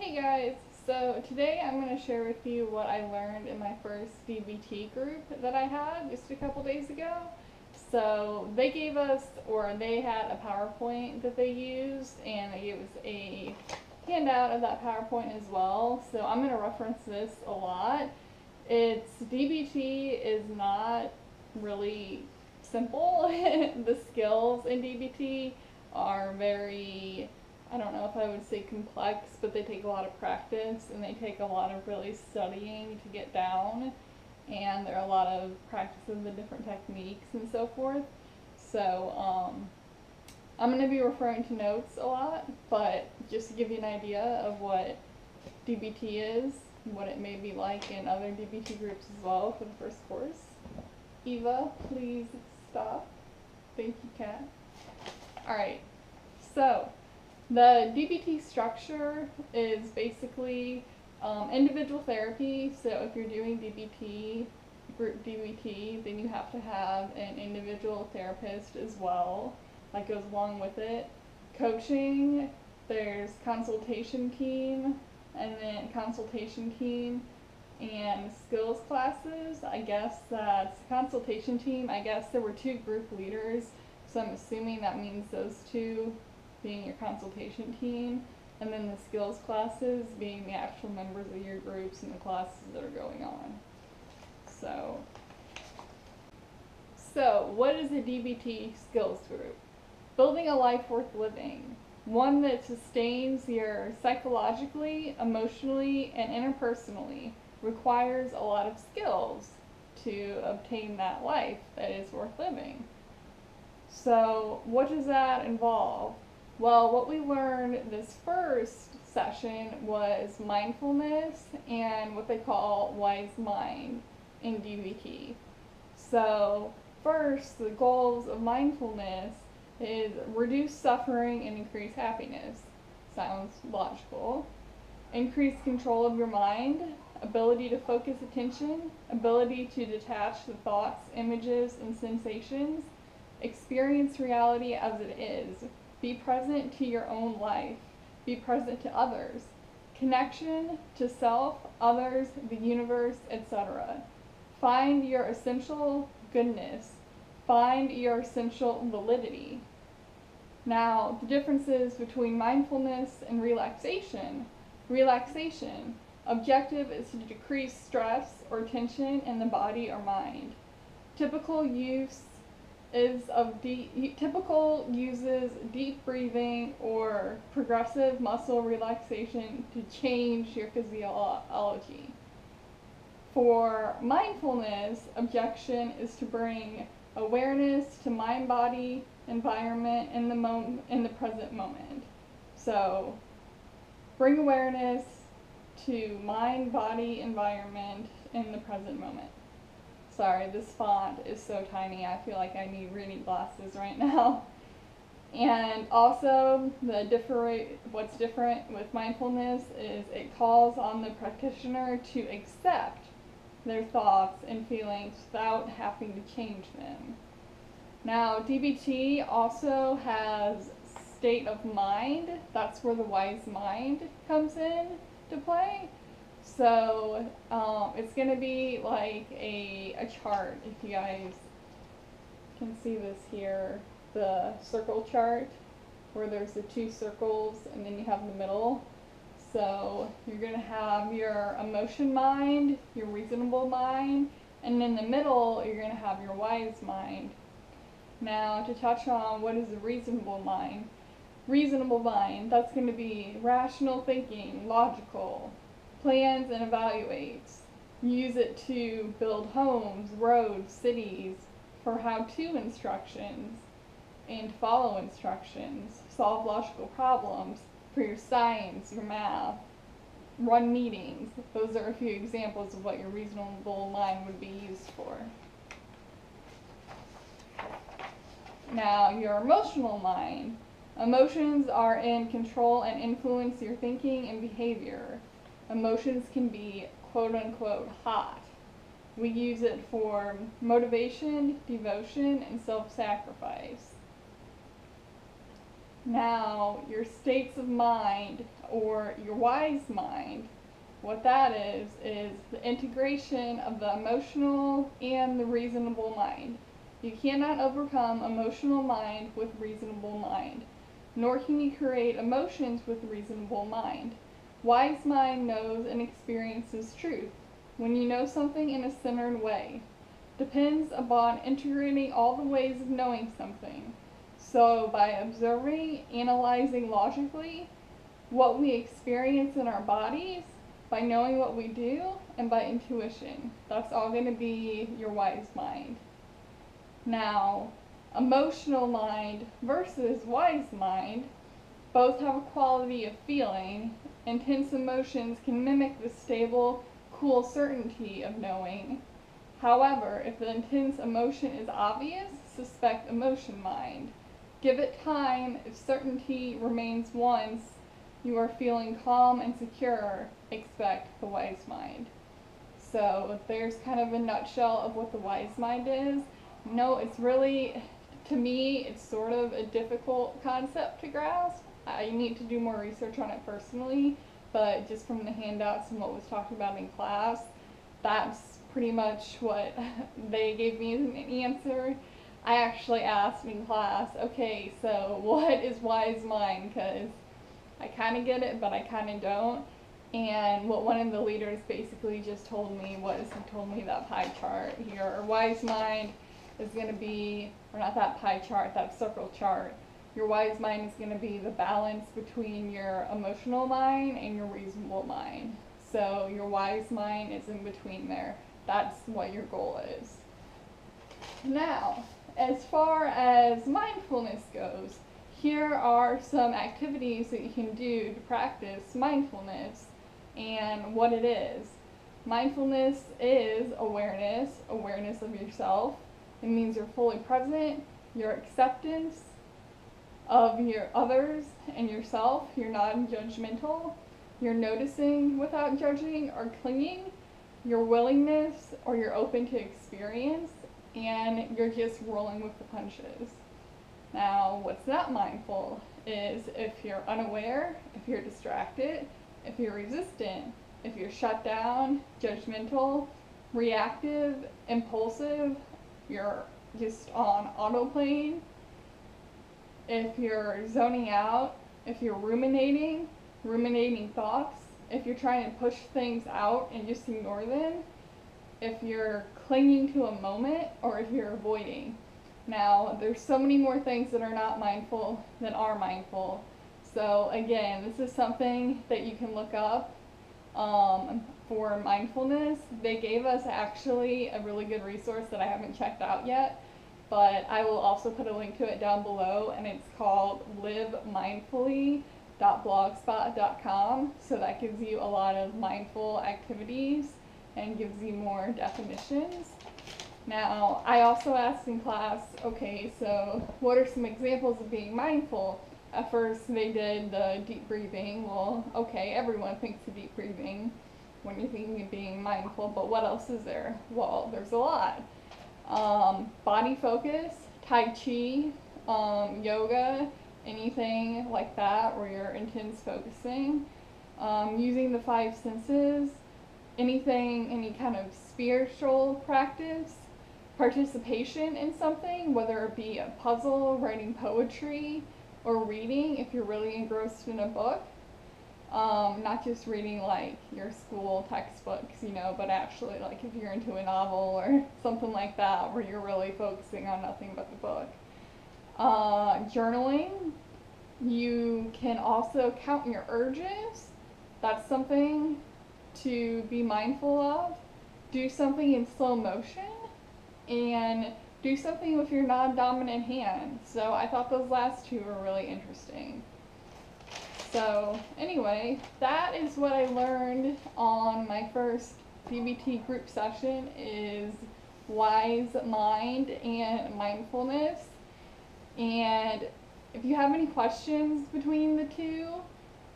Hey guys, so today I'm going to share with you what I learned in my first DBT group that I had just a couple days ago. So they gave us, or they had a PowerPoint that they used, and they gave us a handout of that PowerPoint as well. So I'm going to reference this a lot. DBT is not really simple. The skills in DBT are very, I don't know if I would say complex, but they take a lot of practice and they take a lot of really studying to get down. And there are a lot of practice of the different techniques and so forth. So I'm going to be referring to notes a lot, but just to give you an idea of what DBT is, what it may be like in other DBT groups as well for the first course. Eva, please stop. Thank you, Kat. Alright, so the DBT structure is basically individual therapy. So if you're doing DBT, group DBT, then you have to have an individual therapist as well that goes along with it. Coaching, there's consultation team, and then consultation team and skills classes. I guess that's consultation team. I guess there were 2 group leaders, so I'm assuming that means those 2 being your consultation team, and then the skills classes being the actual members of your groups and the classes that are going on. So what is a DBT skills group? Building a life worth living. One that sustains you psychologically, emotionally, and interpersonally, requires a lot of skills to obtain that life that is worth living. So what does that involve? Well, what we learned this first session was mindfulness and what they call wise mind in DBT. So first, the goals of mindfulness is reduce suffering and increase happiness. Sounds logical. Increase control of your mind, ability to focus attention, ability to detach the thoughts, images, and sensations, experience reality as it is, be present to your own life, be present to others, connection to self, others, the universe, etc. Find your essential goodness, find your essential validity. Now, the differences between mindfulness and relaxation. Relaxation. Objective is to decrease stress or tension in the body or mind. Typical uses deep breathing or progressive muscle relaxation to change your physiology. For mindfulness, objection is to bring awareness to mind, body, environment in the present moment. So, bring awareness to mind, body, environment in the present moment. Sorry, this font is so tiny, I feel like I need reading glasses right now. And also, what's different with mindfulness is it calls on the practitioner to accept their thoughts and feelings without having to change them. Now, DBT also has state of mind. That's where the wise mind comes in to play. So it's going to be like a chart, if you guys can see this here, the circle chart, where there's the 2 circles and then you have the middle. So you're going to have your emotion mind, your reasonable mind, and in the middle you're going to have your wise mind. Now, to touch on what is a reasonable mind. Reasonable mind, that's going to be rational thinking, logical, plans and evaluates. Use it to build homes, roads, cities, for how-to instructions, and follow instructions, solve logical problems for your science, your math, run meetings. Those are a few examples of what your reasonable mind would be used for. Now, your emotional mind. Emotions are in control and influence your thinking and behavior. Emotions can be quote-unquote hot. We use it for motivation, devotion, and self-sacrifice. Now, your states of mind or your wise mind, what that is the integration of the emotional and the reasonable mind. You cannot overcome emotional mind with reasonable mind, nor can you create emotions with reasonable mind. Wise mind knows and experiences truth. When you know something in a centered way, depends upon integrating all the ways of knowing something. So, by observing, analyzing logically what we experience in our bodies, by knowing what we do, and by intuition. That's all going to be your wise mind. Now, emotional mind versus wise mind both have a quality of feeling. Intense emotions can mimic the stable, cool certainty of knowing. However, if the intense emotion is obvious, suspect emotion mind. Give it time. If certainty remains once you are feeling calm and secure, expect the wise mind. So there's kind of a nutshell of what the wise mind is. No, it's really, to me, it's sort of a difficult concept to grasp. I need to do more research on it personally, but just from the handouts and what was talked about in class, that's pretty much what they gave me as an answer. I actually asked in class, okay, so what is wise mind? Because I kind of get it, but I kind of don't. And what one of the leaders basically just told me was, he told me that pie chart here, or wise mind is going to be, or not that pie chart, that circle chart. Your wise mind is going to be the balance between your emotional mind and your reasonable mind. So your wise mind is in between there. That's what your goal is. Now, as far as mindfulness goes, here are some activities that you can do to practice mindfulness and what it is. Mindfulness is awareness of yourself. It means you're fully present, your acceptance of your others and yourself. You're non-judgmental. You're noticing without judging or clinging. Your willingness, or you're open to experience, and you're just rolling with the punches. Now, what's not mindful is if you're unaware, if you're distracted, if you're resistant, if you're shut down, judgmental, reactive, impulsive, you're just on autoplane, if you're zoning out, if you're ruminating thoughts, if you're trying to push things out and just ignore them, if you're clinging to a moment, or if you're avoiding. Now, there's so many more things that are not mindful than are mindful. So again, this is something that you can look up for mindfulness. They gave us actually a really good resource that I haven't checked out yet, but I will also put a link to it down below, and it's called livemindfully.blogspot.com. So that gives you a lot of mindful activities and gives you more definitions. Now, I also asked in class, okay, so what are some examples of being mindful? At first they did the deep breathing. Well, okay, everyone thinks of deep breathing when you're thinking of being mindful, but what else is there? Well, there's a lot. Body focus, Tai Chi, yoga, anything like that where you're intense focusing. Using the five senses, anything, any kind of spiritual practice, participation in something, whether it be a puzzle, writing poetry, or reading if you're really engrossed in a book. Not just reading like your school textbooks, but actually like if you're into a novel or something like that where you're really focusing on nothing but the book. Journaling. You can also count your urges. That's something to be mindful of. Do something in slow motion, and do something with your non-dominant hand. So I thought those last two were really interesting. So anyway, that is what I learned on my first DBT group session, is wise mind and mindfulness. And if you have any questions between the two,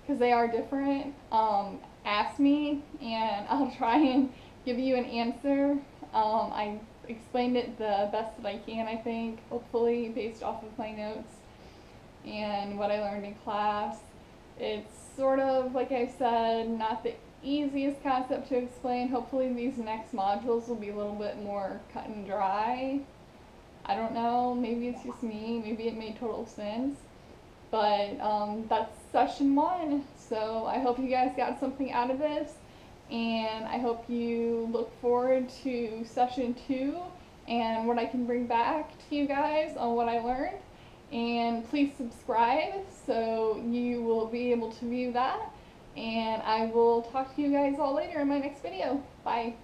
because they are different, ask me and I'll try and give you an answer. I explained it the best that I can, I think, hopefully, based off of my notes. and what I learned in class. It's sort of, like I said, not the easiest concept to explain. Hopefully these next modules will be a little bit more cut and dry. I don't know, maybe it's just me, maybe it made total sense. But that's session 1, so I hope you guys got something out of this, and I hope you look forward to session 2 and what I can bring back to you guys on what I learned. And please subscribe so you will be able to view that, and I will talk to you guys all later in my next video. Bye.